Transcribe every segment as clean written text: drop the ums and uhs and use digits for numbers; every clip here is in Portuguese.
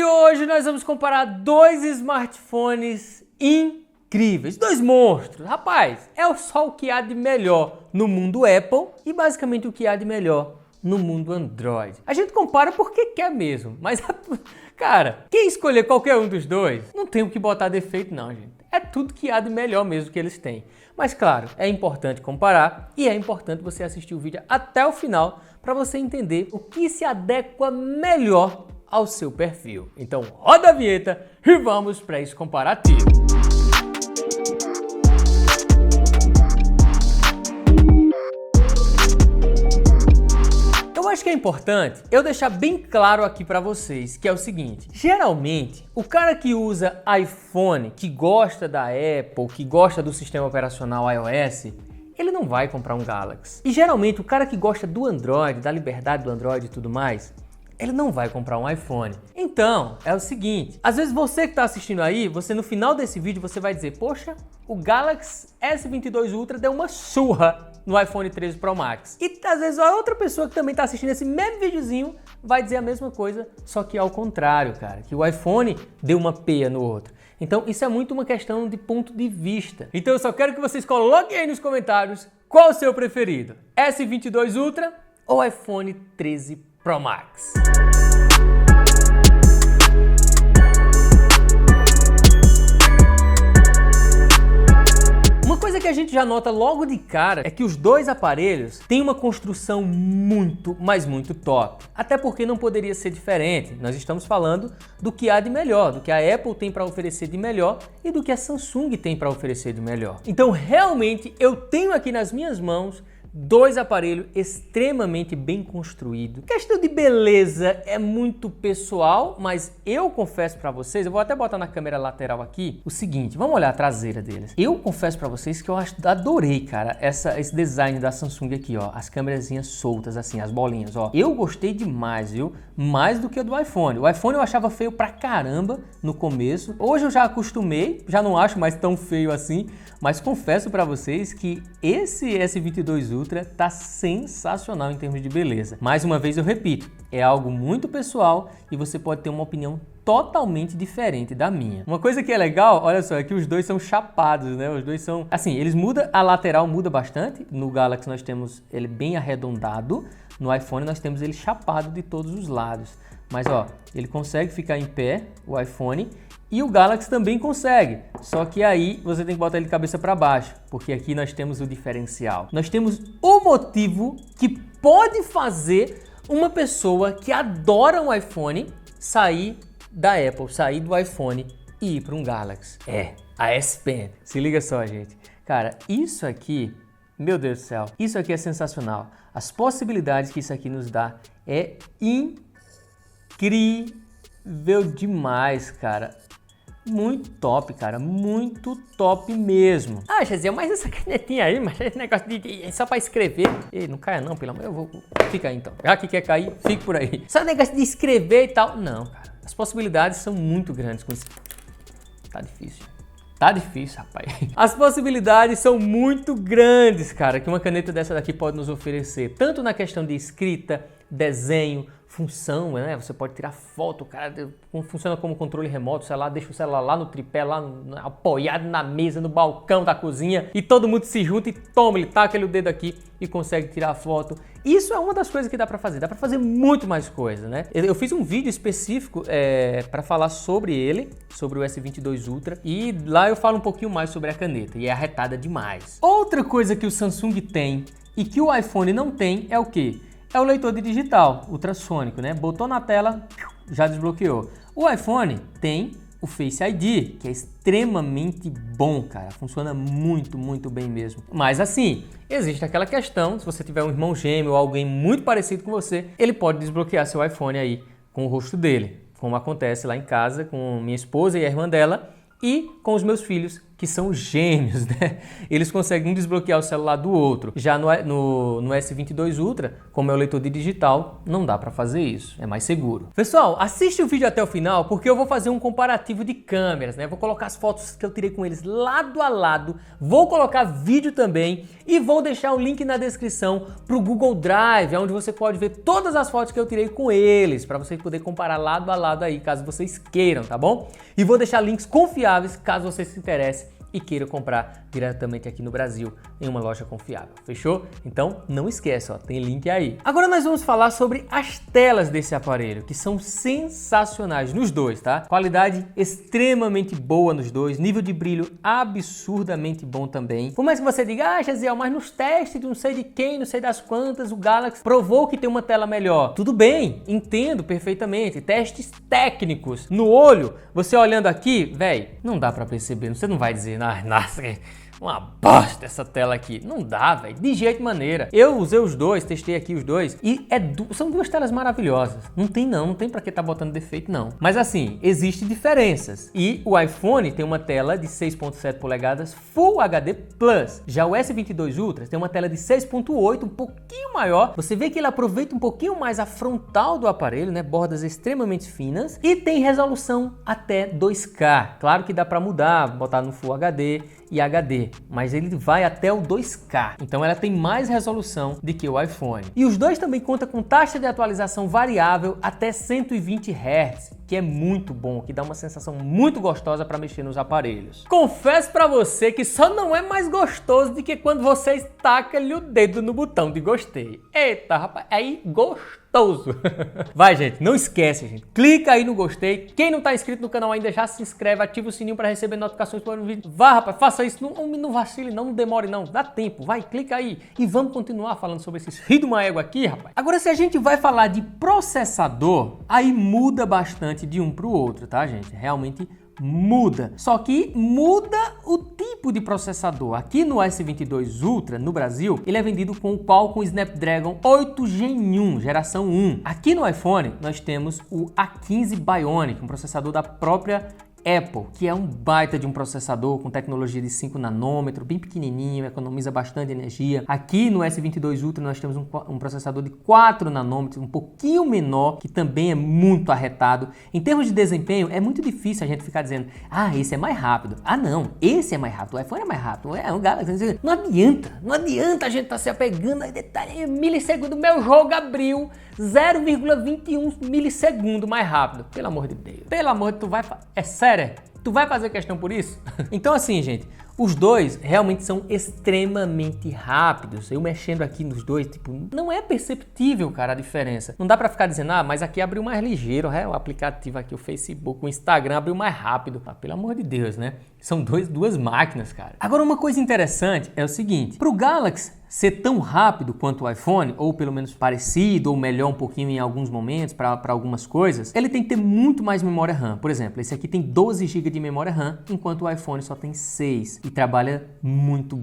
de hoje nós vamos comparar dois smartphones incríveis, dois monstros. Rapaz, é só o que há de melhor no mundo Apple e basicamente o que há de melhor no mundo Android. A gente compara porque quer mesmo, mas, cara, quem escolher qualquer um dos dois, não tem o que botar defeito não, gente. É tudo que há de melhor mesmo que eles têm. Mas, claro, é importante comparar e é importante você assistir o vídeo até o final para você entender o que se adequa melhor ao seu perfil. Então, roda a vinheta e vamos para esse comparativo. Eu acho que é importante eu deixar bem claro aqui para vocês que é o seguinte: geralmente o cara que usa iPhone, que gosta da Apple, que gosta do sistema operacional iOS, ele não vai comprar um Galaxy. E geralmente o cara que gosta do Android, da liberdade do Android e tudo mais, ele não vai comprar um iPhone. Então, é o seguinte, às vezes você que está assistindo aí, você no final desse vídeo você vai dizer: poxa, o Galaxy S22 Ultra deu uma surra no iPhone 13 Pro Max. E às vezes a outra pessoa que também está assistindo esse mesmo videozinho vai dizer a mesma coisa, só que ao contrário, cara, que o iPhone deu uma peia no outro. Então isso é muito uma questão de ponto de vista. Então eu só quero que vocês coloquem aí nos comentários qual o seu preferido, S22 Ultra ou iPhone 13 Pro Max. Uma coisa que a gente já nota logo de cara é que os dois aparelhos têm uma construção muito, mas muito top. Até porque não poderia ser diferente. Nós estamos falando do que há de melhor, do que a Apple tem para oferecer de melhor e do que a Samsung tem para oferecer de melhor. Então, realmente, eu tenho aqui nas minhas mãos dois aparelhos extremamente bem construídos. Questão de beleza é muito pessoal, mas eu confesso para vocês, eu vou até botar na câmera lateral aqui, o seguinte, vamos olhar a traseira deles. Eu confesso para vocês que eu adorei, cara, esse design da Samsung aqui, ó, as câmerazinhas soltas assim, as bolinhas, ó. Eu gostei demais, viu? Mais do que o do iPhone. O iPhone eu achava feio pra caramba no começo. Hoje eu já acostumei, já não acho mais tão feio assim, mas confesso para vocês que esse S22 Ultra tá sensacional em termos de beleza. Mais uma vez eu repito, é algo muito pessoal e você pode ter uma opinião totalmente diferente da minha. Uma coisa que é legal, olha só, é que os dois são chapados, né? Os dois são, assim, eles mudam, a lateral muda bastante. No Galaxy nós temos ele bem arredondado, no iPhone nós temos ele chapado de todos os lados. Mas ó, ele consegue ficar em pé, o iPhone, e o Galaxy também consegue, só que aí você tem que botar ele de cabeça para baixo, porque aqui nós temos o diferencial. Nós temos o motivo que pode fazer uma pessoa que adora um iPhone sair da Apple, sair do iPhone e ir para um Galaxy. É, a S Pen. Se liga só, gente. Cara, isso aqui, meu Deus do céu, isso aqui é sensacional. As possibilidades que isso aqui nos dá é incrível demais, cara. Muito top, cara, muito top mesmo. Ah, Jaziel, mas essa canetinha aí, mas esse negócio é só pra escrever. Ei, não caia não, pelo amor, eu vou... Fica aí então. Já que quer cair, fique por aí. Só negócio de escrever e tal. Não, cara, as possibilidades são muito grandes com isso. Tá difícil. Tá difícil, rapaz. As possibilidades são muito grandes, cara, que uma caneta dessa daqui pode nos oferecer. Tanto na questão de escrita, desenho, função, né? Você pode tirar foto, cara, funciona como controle remoto, sei lá, deixa o celular lá no tripé, lá apoiado na mesa, no balcão da cozinha e todo mundo se junta e toma, ele taca o dedo aqui e consegue tirar foto. Isso é uma das coisas que dá para fazer muito mais coisa, né? Eu fiz um vídeo específico para falar sobre ele, sobre o S22 Ultra, e lá eu falo um pouquinho mais sobre a caneta, e é arretada demais. Outra coisa que o Samsung tem e que o iPhone não tem é o quê? É o leitor de digital, ultrassônico, né? Botou na tela, já desbloqueou. O iPhone tem o Face ID, que é extremamente bom, cara. Funciona muito, muito bem mesmo. Mas assim, existe aquela questão, se você tiver um irmão gêmeo ou alguém muito parecido com você, ele pode desbloquear seu iPhone aí com o rosto dele, como acontece lá em casa com minha esposa e a irmã dela e com os meus filhos, que são gênios, né? Eles conseguem desbloquear o celular do outro. Já no S22 Ultra, como é o leitor de digital, não dá para fazer isso, é mais seguro. Pessoal, assiste o vídeo até o final porque eu vou fazer um comparativo de câmeras, né? Vou colocar as fotos que eu tirei com eles lado a lado, vou colocar vídeo também e vou deixar o link na descrição para o Google Drive, onde você pode ver todas as fotos que eu tirei com eles, para vocês poderem comparar lado a lado aí, caso vocês queiram, tá bom? E vou deixar links confiáveis, caso você se interesse e queira comprar diretamente aqui no Brasil em uma loja confiável, fechou? Então não esquece, ó, tem link aí. Agora nós vamos falar sobre as telas desse aparelho, que são sensacionais nos dois, tá? Qualidade extremamente boa nos dois, nível de brilho absurdamente bom também. Por mais que você diga, ah, Jaziel, mas nos testes de não sei de quem, não sei das quantas, o Galaxy provou que tem uma tela melhor. Tudo bem, entendo perfeitamente, testes técnicos. No olho, você olhando aqui, velho, não dá pra perceber, você não vai dizer, nossa, uma bosta essa tela aqui. Não dá, velho, de jeito maneira. Eu usei os dois, testei aqui os dois e são duas telas maravilhosas. Não tem pra que tá botando defeito não. Mas assim, existem diferenças. E o iPhone tem uma tela de 6.7 polegadas Full HD Plus. Já o S22 Ultra tem uma tela de 6.8, um pouquinho maior. Você vê que ele aproveita um pouquinho mais a frontal do aparelho, né? Bordas extremamente finas e tem resolução até 2K. Claro que dá pra mudar, botar no Full HD e HD, mas ele vai até o 2K, então ela tem mais resolução do que o iPhone. E os dois também contam com taxa de atualização variável até 120 Hz, que é muito bom, que dá uma sensação muito gostosa para mexer nos aparelhos. Confesso para você que só não é mais gostoso do que quando você estaca-lhe o dedo no botão de gostei. Eita, rapaz, aí gostoso. Vai, gente, não esquece, gente. Clica aí no gostei. Quem não tá inscrito no canal ainda, já se inscreve, ativa o sininho para receber notificações por um vídeo. Vá, rapaz, faça isso. Não vacile, não demore, não. Dá tempo. Vai, clica aí. E vamos continuar falando sobre esses rios de uma égua aqui, rapaz. Agora, se a gente vai falar de processador, aí muda bastante de um pro outro, tá, gente? Realmente muda. Só que muda o tipo de processador. Aqui no S22 Ultra, no Brasil, ele é vendido com o Qualcomm Snapdragon 8 Gen 1, geração 1. Aqui no iPhone, nós temos o A15 Bionic, um processador da própria Apple, que é um baita de um processador com tecnologia de 5 nanômetros, bem pequenininho, economiza bastante energia. Aqui no S22 Ultra nós temos um processador de 4 nanômetros, um pouquinho menor, que também é muito arretado. Em termos de desempenho, é muito difícil a gente ficar dizendo, ah, esse é mais rápido. Ah, não, esse é mais rápido, o iPhone é mais rápido, é um Galaxy. Não adianta a gente estar se apegando a detalhe, milissegundo, meu jogo abriu 0,21 milissegundo mais rápido. Pelo amor de Deus. Pelo amor de Deus, é sério? Tu vai fazer questão por isso? Então assim, gente, os dois realmente são extremamente rápidos. Eu mexendo aqui nos dois, tipo, não é perceptível, cara, a diferença. Não dá pra ficar dizendo, ah, mas aqui abriu mais ligeiro, o aplicativo aqui, o Facebook, o Instagram abriu mais rápido. Ah, pelo amor de Deus, né? São duas máquinas, cara. Agora, uma coisa interessante é o seguinte, pro Galaxy ser tão rápido quanto o iPhone, ou pelo menos parecido, ou melhor um pouquinho em alguns momentos, para algumas coisas, ele tem que ter muito mais memória RAM. Por exemplo, esse aqui tem 12 GB de memória RAM, enquanto o iPhone só tem 6 e trabalha muito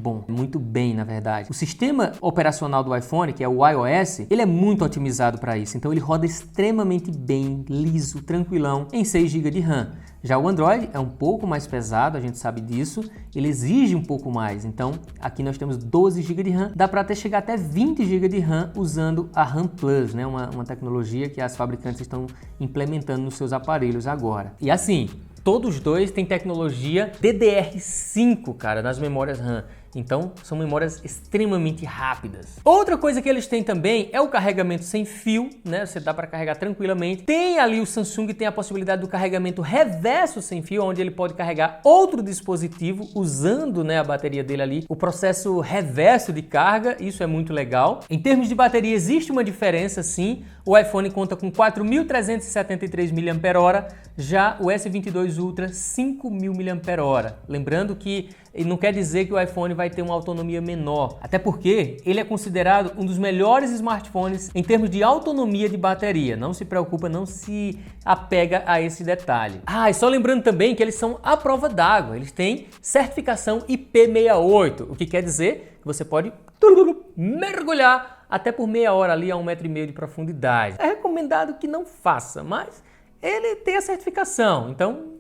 bem, na verdade. O sistema operacional do iPhone, que é o iOS, ele é muito otimizado para isso, então ele roda extremamente bem, liso, tranquilão, em 6 GB de RAM. Já o Android é um pouco mais pesado, a gente sabe disso, ele exige um pouco mais, então aqui nós temos 12 GB de RAM, dá para chegar até 20 GB de RAM usando a RAM Plus, né? Uma tecnologia que as fabricantes estão implementando nos seus aparelhos agora. E assim, todos os dois têm tecnologia DDR5, cara, nas memórias RAM. Então, são memórias extremamente rápidas. Outra coisa que eles têm também é o carregamento sem fio, né? Você dá para carregar tranquilamente. Tem ali o Samsung, tem a possibilidade do carregamento reverso sem fio, onde ele pode carregar outro dispositivo usando, né, a bateria dele ali. O processo reverso de carga, isso é muito legal. Em termos de bateria, existe uma diferença, sim. O iPhone conta com 4.373 mAh, já o S22 Ultra 5.000 mAh. Lembrando que não quer dizer que o iPhone vai ter uma autonomia menor, até porque ele é considerado um dos melhores smartphones em termos de autonomia de bateria. Não se preocupa, não se apega a esse detalhe. Ah, e só lembrando também que eles são à prova d'água, eles têm certificação IP68, o que quer dizer que você pode mergulhar até por meia hora ali a 1,5 m de profundidade. É recomendado que não faça, mas ele tem a certificação, então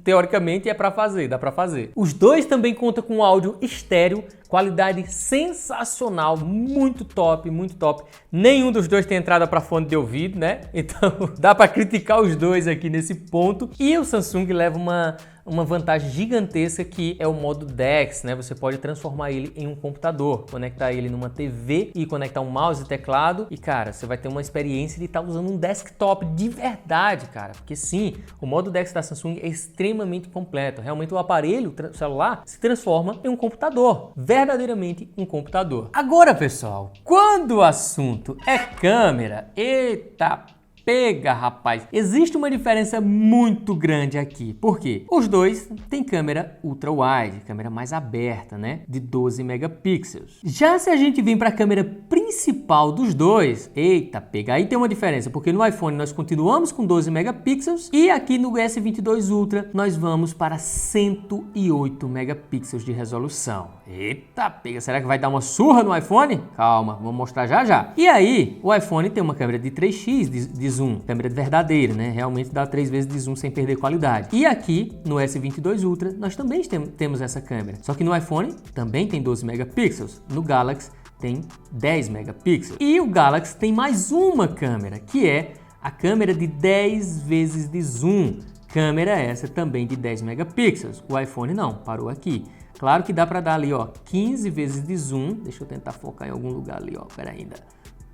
teoricamente é para fazer, dá para fazer. Os dois também contam com áudio estéreo, qualidade sensacional, muito top, muito top. Nenhum dos dois tem entrada para fone de ouvido, né? Então dá para criticar os dois aqui nesse ponto. E o Samsung leva uma vantagem gigantesca que é o modo DeX, né? Você pode transformar ele em um computador, conectar ele numa TV e conectar um mouse e teclado e, cara, você vai ter uma experiência de estar usando um desktop de verdade, cara. Porque sim, o modo DeX da Samsung é extremamente completo. Realmente o aparelho, o celular, se transforma em um computador, verdadeiramente um computador. Agora, pessoal, quando o assunto é câmera, eita pega, rapaz! Existe uma diferença muito grande aqui. Por quê? Os dois têm câmera ultra-wide, câmera mais aberta, né? De 12 megapixels. Já se a gente vem para a câmera principal dos dois, eita, pega! Aí tem uma diferença, porque no iPhone nós continuamos com 12 megapixels e aqui no S22 Ultra nós vamos para 108 megapixels de resolução. Eita, pega! Será que vai dar uma surra no iPhone? Calma, vamos mostrar já já. E aí, o iPhone tem uma câmera de 3x de zoom, câmera verdadeira, né? Realmente dá 3 vezes de zoom sem perder qualidade. E aqui no S22 Ultra nós também temos essa câmera. Só que no iPhone também tem 12 megapixels. No Galaxy tem 10 megapixels. E o Galaxy tem mais uma câmera, que é a câmera de 10 vezes de zoom. Câmera essa também de 10 megapixels. O iPhone não, parou aqui. Claro que dá para dar ali, ó, 15 vezes de zoom. Deixa eu tentar focar em algum lugar ali, ó. Pera ainda.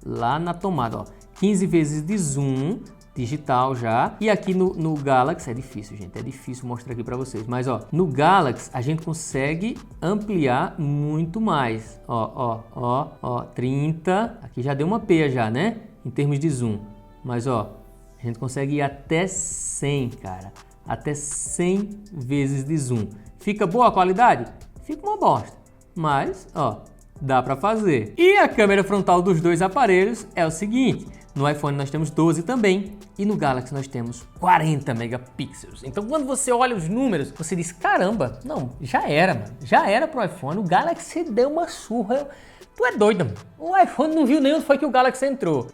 Lá na tomada, ó. 15 vezes de zoom digital já. E aqui no Galaxy, é difícil, gente. É difícil mostrar aqui para vocês. Mas, ó, no Galaxy a gente consegue ampliar muito mais. Ó, 30. Aqui já deu uma peia já, né? Em termos de zoom. Mas, ó, a gente consegue ir até 100, cara. Até 100 vezes de zoom. Fica boa a qualidade? Fica uma bosta. Mas, ó, dá para fazer. E a câmera frontal dos dois aparelhos é o seguinte. No iPhone nós temos 12 também e no Galaxy nós temos 40 megapixels. Então quando você olha os números, você diz, caramba, não, já era, mano. Já era pro iPhone, o Galaxy deu uma surra. Tu é doido, mano. O iPhone não viu nem onde foi que o Galaxy entrou.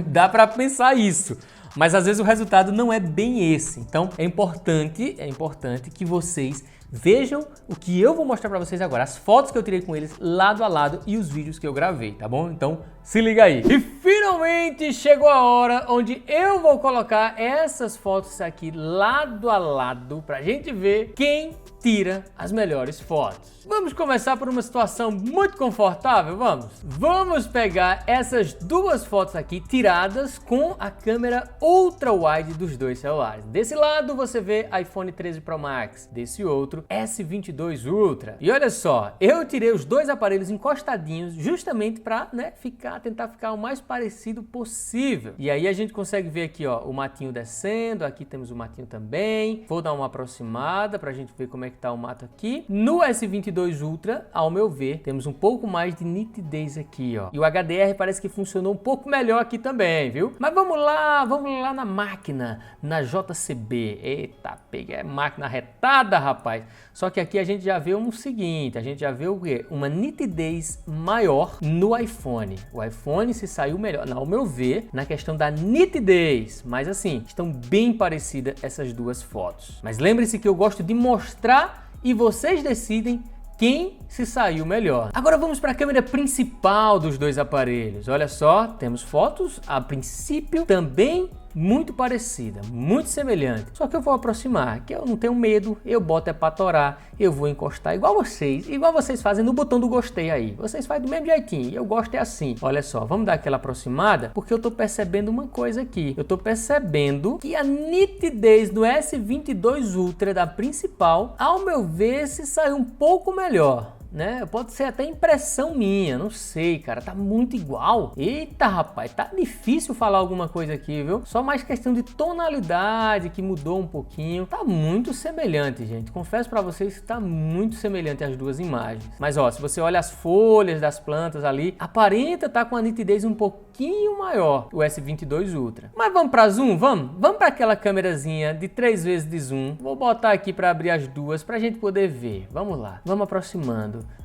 Dá para pensar isso. Mas às vezes o resultado não é bem esse. Então é importante que vocês vejam o que eu vou mostrar para vocês agora, as fotos que eu tirei com eles lado a lado e os vídeos que eu gravei, tá bom? Então se liga aí. E finalmente chegou a hora onde eu vou colocar essas fotos aqui lado a lado pra gente ver quem tira as melhores fotos. Vamos começar por uma situação muito confortável, vamos? Vamos pegar essas duas fotos aqui tiradas com a câmera ultra-wide dos dois celulares. Desse lado você vê iPhone 13 Pro Max, desse outro S22 Ultra. E olha só, eu tirei os dois aparelhos encostadinhos justamente para, né, tentar ficar o mais parecido possível. E aí a gente consegue ver aqui, ó, o matinho descendo, aqui temos o matinho também. Vou dar uma aproximada para a gente ver como é que tá o mato aqui. No S22 Ultra, ao meu ver, temos um pouco mais de nitidez aqui, ó. E o HDR parece que funcionou um pouco melhor aqui também, viu? Mas vamos lá na máquina, na JCB. Eita, peguei a máquina retada, rapaz. Só que aqui a gente já vê o seguinte, a gente já vê o quê? Uma nitidez maior no iPhone. O iPhone se saiu melhor, ao meu ver, na questão da nitidez. Mas assim, estão bem parecidas essas duas fotos. Mas lembre-se que eu gosto de mostrar e vocês decidem quem se saiu melhor. Agora vamos para a câmera principal dos dois aparelhos. Olha só, temos fotos a princípio também muito parecida, muito semelhante. Só que eu vou aproximar, que eu não tenho medo, eu boto é pra torar, eu vou encostar igual vocês fazem no botão do gostei aí. Vocês fazem do mesmo jeitinho, eu gosto é assim. Olha só, vamos dar aquela aproximada, porque eu tô percebendo uma coisa aqui. Eu tô percebendo que a nitidez do S22 Ultra da principal, ao meu ver, se saiu um pouco melhor. Né? Pode ser até impressão minha, não sei, cara, tá muito igual. Eita, rapaz, tá difícil falar alguma coisa aqui, viu? Só mais questão de tonalidade que mudou um pouquinho. Tá muito semelhante, gente. Confesso pra vocês que tá muito semelhante as duas imagens. Mas ó, se você olha as folhas das plantas ali, aparenta tá com a nitidez um pouquinho maior, o S22 Ultra. Mas vamos pra zoom? Vamos pra aquela câmerazinha de 3 vezes de zoom. Vou botar aqui pra abrir as duas pra gente poder ver. Vamos lá, vamos aproximando. exemplo.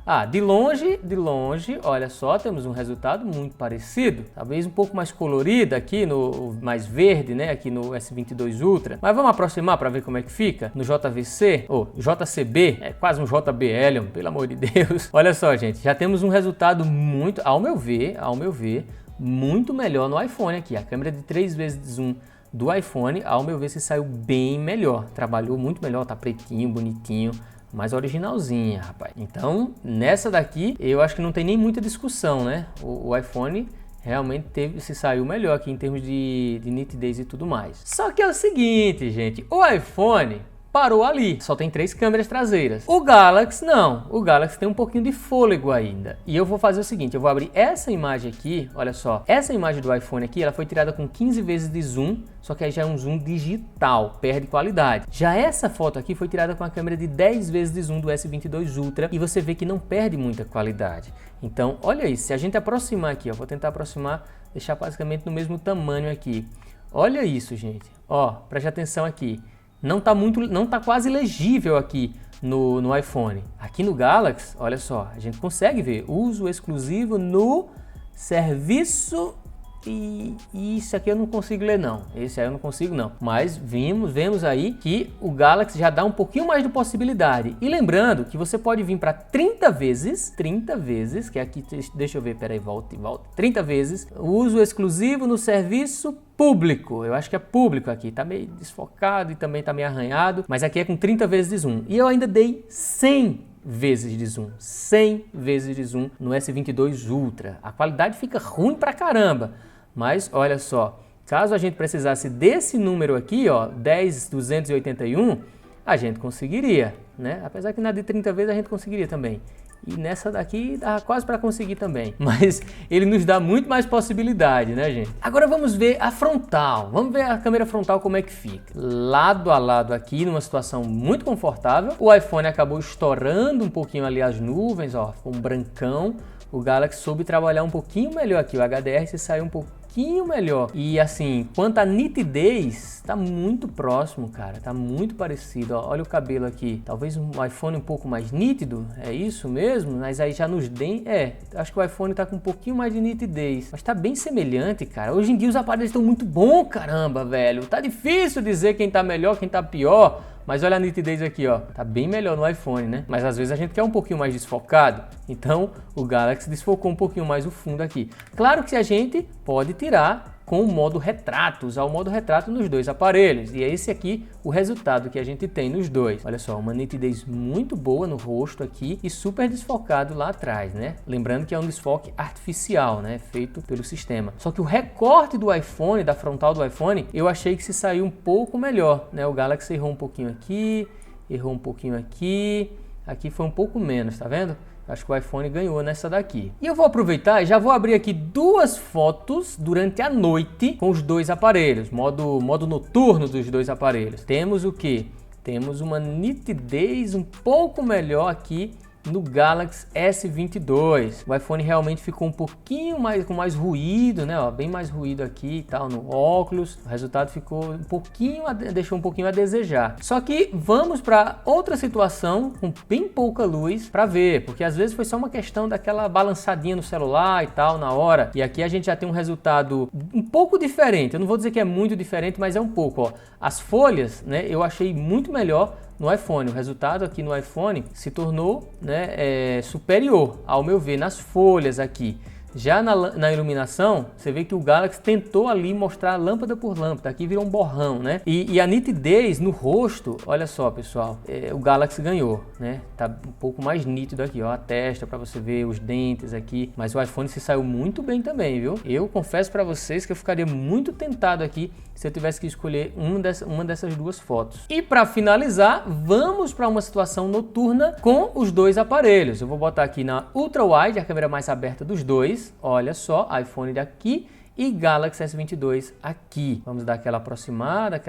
De longe, olha só, temos um resultado muito parecido. Talvez um pouco mais colorido aqui, mais verde, né? Aqui no S22 Ultra. Mas vamos aproximar para ver como é que fica no JVC, ou JCB, é quase um JBL, pelo amor de Deus. Olha só, gente, já temos um resultado muito, ao meu ver, muito melhor no iPhone aqui. A câmera de 3 vezes de zoom do iPhone, ao meu ver, se saiu bem melhor. Trabalhou muito melhor, tá pretinho, bonitinho. Mais originalzinha, rapaz. Então, nessa daqui, eu acho que não tem nem muita discussão, né? O iPhone realmente se saiu melhor aqui em termos de nitidez e tudo mais. Só que é o seguinte, gente, o iPhone parou ali, só tem 3 câmeras traseiras. O Galaxy não, o Galaxy tem um pouquinho de fôlego ainda. E eu vou fazer o seguinte, eu vou abrir essa imagem aqui, olha só, essa imagem do iPhone aqui, ela foi tirada com 15 vezes de zoom, só que aí já é um zoom digital, perde qualidade. Já essa foto aqui foi tirada com a câmera de 10 vezes de zoom do S22 Ultra e você vê que não perde muita qualidade. Então, olha isso, se a gente aproximar aqui, ó, vou tentar aproximar, deixar basicamente no mesmo tamanho aqui. Olha isso, gente, ó, preste atenção aqui. Não tá quase legível aqui no iPhone. Aqui no Galaxy, olha só, a gente consegue ver uso exclusivo no serviço e isso aqui eu não consigo ler não. Esse aí eu não consigo não. Mas vemos aí que o Galaxy já dá um pouquinho mais de possibilidade. E lembrando que você pode vir para 30 vezes, que aqui, deixa eu ver, peraí, volta. 30 vezes, uso exclusivo no serviço público. Eu acho que é público aqui, tá meio desfocado e também tá meio arranhado, mas aqui é com 30 vezes de zoom. E eu ainda dei 100 vezes de zoom, 100 vezes de zoom no S22 Ultra. A qualidade fica ruim pra caramba, mas olha só, caso a gente precisasse desse número aqui, ó, 10.281, a gente conseguiria, né? Apesar que na de 30 vezes a gente conseguiria também. E nessa daqui dá quase para conseguir também. Mas ele nos dá muito mais possibilidade, né, gente? Agora vamos ver a frontal. Vamos ver a câmera frontal como é que fica. Lado a lado aqui, numa situação muito confortável. O iPhone acabou estourando um pouquinho ali as nuvens, ó, ficou um brancão. O Galaxy soube trabalhar um pouquinho melhor aqui. O HDR se saiu um pouquinho melhor. E assim, quanto à nitidez, tá muito próximo, cara. Tá muito parecido, ó. Olha o cabelo aqui. Talvez um iPhone um pouco mais nítido, é isso mesmo? Mas aí já nos dentes, acho que o iPhone tá com um pouquinho mais de nitidez. Mas tá bem semelhante, cara. Hoje em dia os aparelhos estão muito bons, caramba, velho. Tá difícil dizer quem tá melhor, quem tá pior. Mas olha a nitidez aqui, ó, tá bem melhor no iPhone, né? Mas às vezes a gente quer um pouquinho mais desfocado, então o Galaxy desfocou um pouquinho mais o fundo aqui. Claro que a gente pode tirar com o modo retrato, usar o modo retrato nos dois aparelhos. E é esse aqui o resultado que a gente tem nos dois. Olha só, uma nitidez muito boa no rosto aqui e super desfocado lá atrás, né? Lembrando que é um desfoque artificial, né? Feito pelo sistema. Só que o recorte do iPhone, da frontal do iPhone, eu achei que se saiu um pouco melhor, né? O Galaxy errou um pouquinho aqui, errou um pouquinho aqui, aqui foi um pouco menos, tá vendo? Acho que o iPhone ganhou nessa daqui. E eu vou aproveitar e já vou abrir aqui 2 fotos durante a noite com os dois aparelhos, modo noturno dos dois aparelhos. Temos o que? Temos uma nitidez um pouco melhor aqui no Galaxy S22. O iPhone realmente ficou um pouquinho mais com mais ruído, né? Ó, bem mais ruído aqui e tal no óculos. O resultado ficou um pouquinho, deixou um pouquinho a desejar. Só que vamos para outra situação com bem pouca luz para ver, porque às vezes foi só uma questão daquela balançadinha no celular e tal na hora. E aqui a gente já tem um resultado um pouco diferente. Eu não vou dizer que é muito diferente, mas é um pouco, ó. As folhas, né? Eu achei muito melhor no iPhone. O resultado aqui no iPhone se tornou, né, superior, ao meu ver, nas folhas aqui. Já na iluminação, você vê que o Galaxy tentou ali mostrar lâmpada por lâmpada, aqui virou um borrão, né? E a nitidez no rosto, olha só, pessoal, o Galaxy ganhou, né? Tá um pouco mais nítido aqui, ó, a testa para você ver os dentes aqui, mas o iPhone se saiu muito bem também, viu? Eu confesso para vocês que eu ficaria muito tentado aqui se eu tivesse que escolher uma dessas duas fotos. E para finalizar, vamos para uma situação noturna com os dois aparelhos. Eu vou botar aqui na Ultra Wide, a câmera mais aberta dos dois. Olha só, iPhone daqui e Galaxy S22 aqui. Vamos dar aquela aproximada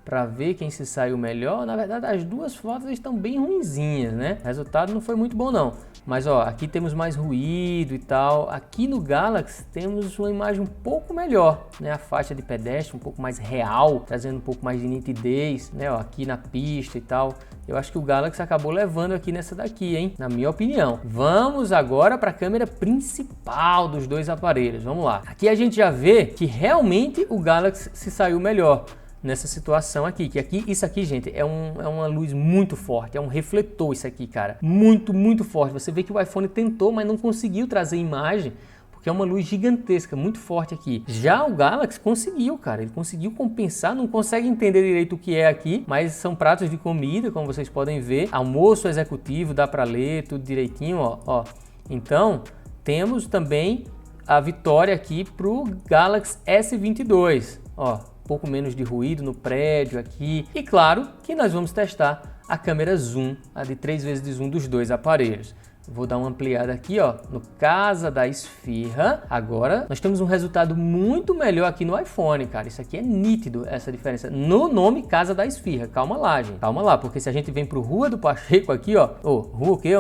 para ver quem se saiu melhor. Na verdade, as duas fotos estão bem ruinzinhas, né? O resultado não foi muito bom não. Mas ó, aqui temos mais ruído e tal. Aqui no Galaxy temos uma imagem um pouco melhor, né? A faixa de pedestre um pouco mais real, trazendo um pouco mais de nitidez, né? Ó, aqui na pista e tal. Eu acho que o Galaxy acabou levando aqui nessa daqui, hein? Na minha opinião. Vamos agora para a câmera principal dos dois aparelhos. Vamos lá. Aqui a gente já vê que realmente o Galaxy se saiu melhor nessa situação aqui. Que aqui, isso aqui, gente, é uma luz muito forte. É um refletor isso aqui, cara. Muito, muito forte. Você vê que o iPhone tentou, mas não conseguiu trazer imagem. Porque é uma luz gigantesca, muito forte aqui. Já o Galaxy conseguiu, cara. Ele conseguiu compensar, não consegue entender direito o que é aqui, mas são pratos de comida, como vocês podem ver. Almoço executivo, dá para ler tudo direitinho, ó. Então, temos também a vitória aqui pro Galaxy S22. Ó, pouco menos de ruído no prédio aqui. E claro que nós vamos testar a câmera zoom, a de 3 vezes de zoom dos dois aparelhos. Vou dar uma ampliada aqui, ó, no Casa da Esfirra. Agora nós temos um resultado muito melhor aqui no iPhone, cara. Isso aqui é nítido, essa diferença. No nome Casa da Esfirra. Calma lá, gente. Calma lá, porque se a gente vem pro Rua do Pacheco aqui, ó. Rua o quê,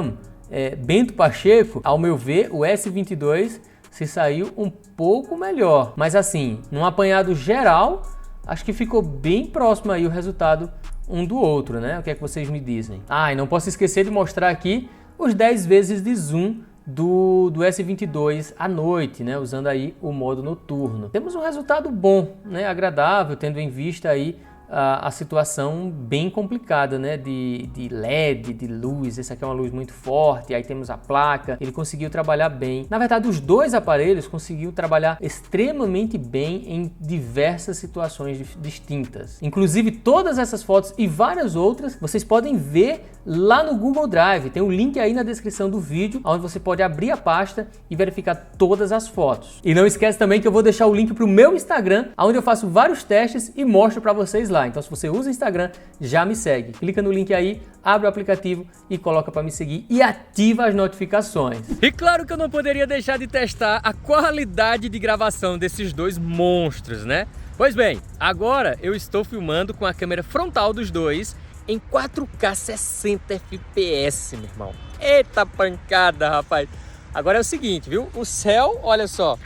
Bento Pacheco, ao meu ver, o S22 se saiu um pouco melhor. Mas assim, num apanhado geral, acho que ficou bem próximo aí o resultado um do outro, né? O que é que vocês me dizem? Ah, e não posso esquecer de mostrar aqui os 10 vezes de zoom do S22 à noite, né? Usando aí o modo noturno. Temos um resultado bom, né? Agradável, tendo em vista aí a situação bem complicada, né? De LED, de luz. Essa aqui é uma luz muito forte, aí temos a placa. Ele conseguiu trabalhar bem. Na verdade, os dois aparelhos conseguiu trabalhar extremamente bem em diversas situações distintas. Inclusive, todas essas fotos e várias outras, vocês podem ver lá no Google Drive. Tem um link aí na descrição do vídeo, onde você pode abrir a pasta e verificar todas as fotos. E não esquece também que eu vou deixar o link para o meu Instagram, onde eu faço vários testes e mostro para vocês lá. Então, se você usa Instagram, já me segue. Clica no link aí, abre o aplicativo e coloca para me seguir e ativa as notificações. E claro que eu não poderia deixar de testar a qualidade de gravação desses dois monstros, né? Pois bem, agora eu estou filmando com a câmera frontal dos dois em 4K 60 FPS, meu irmão. Eita pancada, rapaz. Agora é o seguinte, viu? O céu, olha só,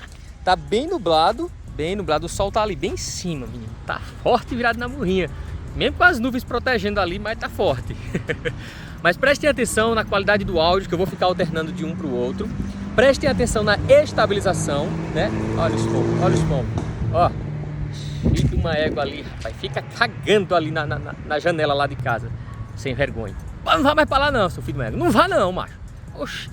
tá bem nublado, o sol tá ali bem em cima, menino. Tá forte virado na murrinha. Mesmo com as nuvens protegendo ali, mas tá forte. Mas prestem atenção na qualidade do áudio, que eu vou ficar alternando de um para o outro. Prestem atenção na estabilização, né? Olha os pombos, olha os pombos. Ó, fica uma égua ali, rapaz. Fica cagando ali na janela lá de casa. Sem vergonha. Não vá mais pra lá não, seu filho de égua. Não vá não, macho. Oxi.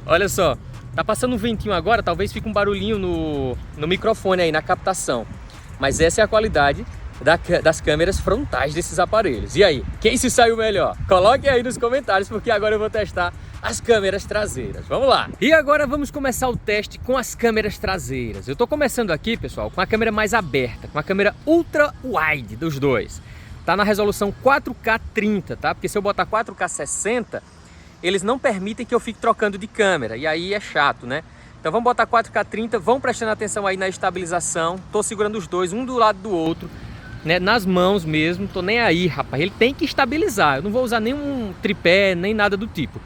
Olha só. Tá passando um ventinho agora, talvez fique um barulhinho no microfone aí, na captação. Mas essa é a qualidade das câmeras frontais desses aparelhos. E aí, quem se saiu melhor? Coloque aí nos comentários, porque agora eu vou testar as câmeras traseiras. Vamos lá! E agora vamos começar o teste com as câmeras traseiras. Eu tô começando aqui, pessoal, com a câmera mais aberta, com a câmera ultra wide dos dois. Tá na resolução 4K 30, tá? Porque se eu botar 4K 60, eles não permitem que eu fique trocando de câmera, e aí é chato, né? Então vamos botar 4K 30, vão prestando atenção aí na estabilização. Tô segurando os dois, um do lado do outro, né? Nas mãos mesmo, tô nem aí, rapaz. Ele tem que estabilizar, eu não vou usar nenhum tripé, nem nada do tipo.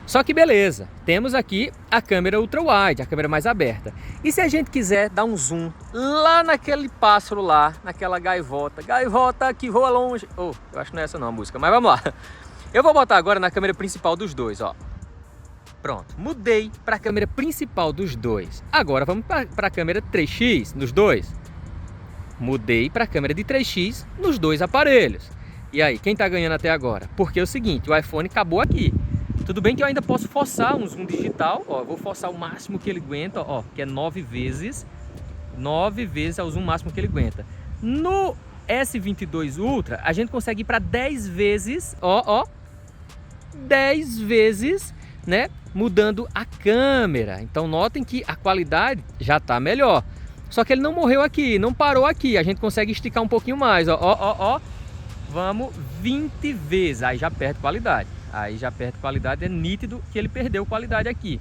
Só que beleza, temos aqui a câmera ultra wide, a câmera mais aberta. E se a gente quiser dar um zoom lá naquele pássaro lá, naquela gaivota que voa longe. Oh, eu acho que não é essa não a música, mas vamos lá. Eu vou botar agora na câmera principal dos dois, ó. Pronto, mudei para a câmera principal dos dois. Agora vamos para a câmera 3x nos dois. Mudei para a câmera de 3x nos dois aparelhos. E aí, quem tá ganhando até agora? Porque é o seguinte, o iPhone acabou aqui. Tudo bem que eu ainda posso forçar um zoom digital, ó, vou forçar o máximo que ele aguenta, ó, que é 9 vezes é o zoom máximo que ele aguenta. No S22 Ultra, a gente consegue ir para 10 vezes, ó, 10 vezes, né, mudando a câmera. Então notem que a qualidade já tá melhor. Só que ele não morreu aqui, não parou aqui. A gente consegue esticar um pouquinho mais, ó. Vamos 20 vezes, aí já perde qualidade. É nítido que ele perdeu qualidade aqui.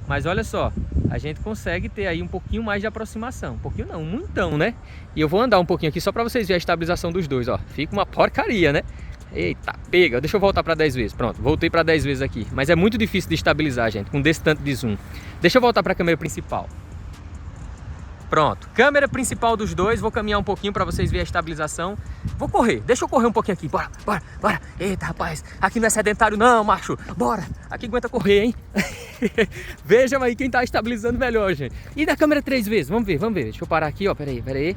Mas olha só, a gente consegue ter aí um pouquinho mais de aproximação. Um pouquinho não, um muitão, né? E eu vou andar um pouquinho aqui só para vocês verem a estabilização dos dois, ó. Fica uma porcaria, né? Eita, pega. Deixa eu voltar para 10 vezes. Pronto, voltei para 10 vezes aqui. Mas é muito difícil de estabilizar, gente, com desse tanto de zoom. Deixa eu voltar para a câmera principal. Pronto, câmera principal dos dois. Vou caminhar um pouquinho para vocês verem a estabilização. Vou correr, deixa eu correr um pouquinho aqui. Bora, bora, bora. Eita, rapaz, aqui não é sedentário não, macho. Bora, aqui aguenta correr, hein? Vejam aí quem tá estabilizando melhor, gente. E da câmera 3 vezes, vamos ver, vamos ver. Deixa eu parar aqui, ó, peraí.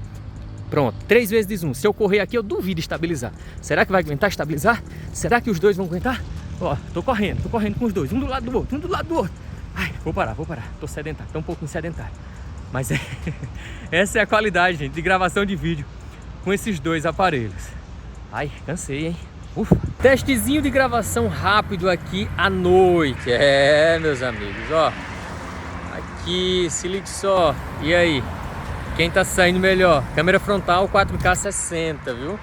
Pronto, 3 vezes de zoom. Se eu correr aqui, eu duvido estabilizar. Será que vai aguentar estabilizar? Será que os dois vão aguentar? Ó, tô correndo com os dois, um do lado do outro, Ai, vou parar. Tô sedentário, tô um pouquinho sedentário. Mas essa é a qualidade, gente, de gravação de vídeo com esses dois aparelhos. Ai, cansei, hein? Ufa. Testezinho de gravação rápido aqui à noite. É, meus amigos, ó. Aqui, se ligue só. E aí? Quem tá saindo melhor? Câmera frontal 4K 60, viu?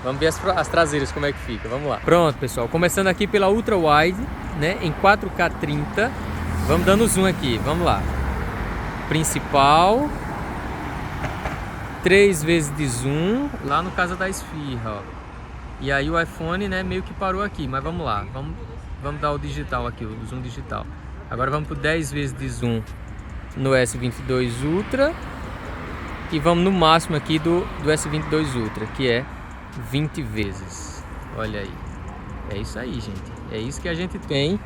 Vamos ver as traseiras como é que fica. Vamos lá. Pronto, pessoal. Começando aqui pela Ultra Wide, né? Em 4K 30. Vamos dando zoom aqui. Vamos lá. Principal, 3 vezes de zoom, lá no Casa da Esfirra, ó. E aí o iPhone, né, meio que parou aqui, mas vamos lá, vamos dar o digital aqui, o zoom digital. Agora vamos por 10 vezes de zoom no S22 Ultra e vamos no máximo aqui do S22 Ultra, que é 20 vezes. Olha aí, é isso aí, gente, é isso que a gente tem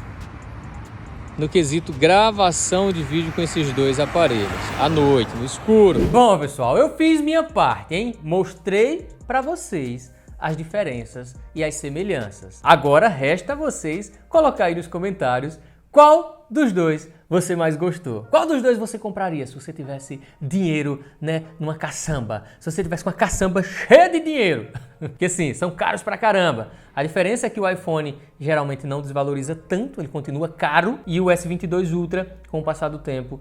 no quesito gravação de vídeo com esses dois aparelhos, à noite, no escuro. Bom, pessoal, eu fiz minha parte, hein? Mostrei para vocês as diferenças e as semelhanças. Agora resta vocês colocar aí nos comentários qual dos dois você mais gostou. Qual dos dois você compraria se você tivesse dinheiro, né, numa caçamba? Se você tivesse uma caçamba cheia de dinheiro. Porque sim, são caros pra caramba. A diferença é que o iPhone geralmente não desvaloriza tanto, ele continua caro. E o S22 Ultra, com o passar do tempo,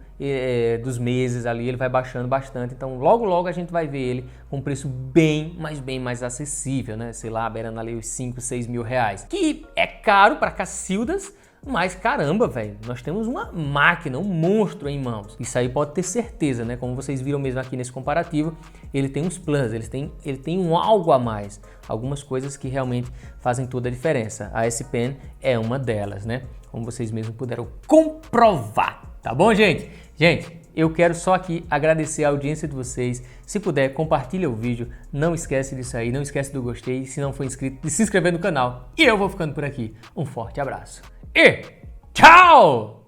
dos meses ali, ele vai baixando bastante. Então logo logo a gente vai ver ele com um preço bem mais acessível, né? Sei lá, beirando ali os 5, 6 mil reais. Que é caro pra cacildas. Mas caramba, velho, nós temos uma máquina, um monstro em mãos. Isso aí pode ter certeza, né? Como vocês viram mesmo aqui nesse comparativo, ele tem uns plus, ele tem um algo a mais. Algumas coisas que realmente fazem toda a diferença. A S Pen é uma delas, né? Como vocês mesmos puderam comprovar. Tá bom, gente? Gente, eu quero só aqui agradecer a audiência de vocês. Se puder, compartilha o vídeo. Não esquece disso aí, não esquece do gostei. Se não for inscrito, de se inscrever no canal. E eu vou ficando por aqui. Um forte abraço. E tchau!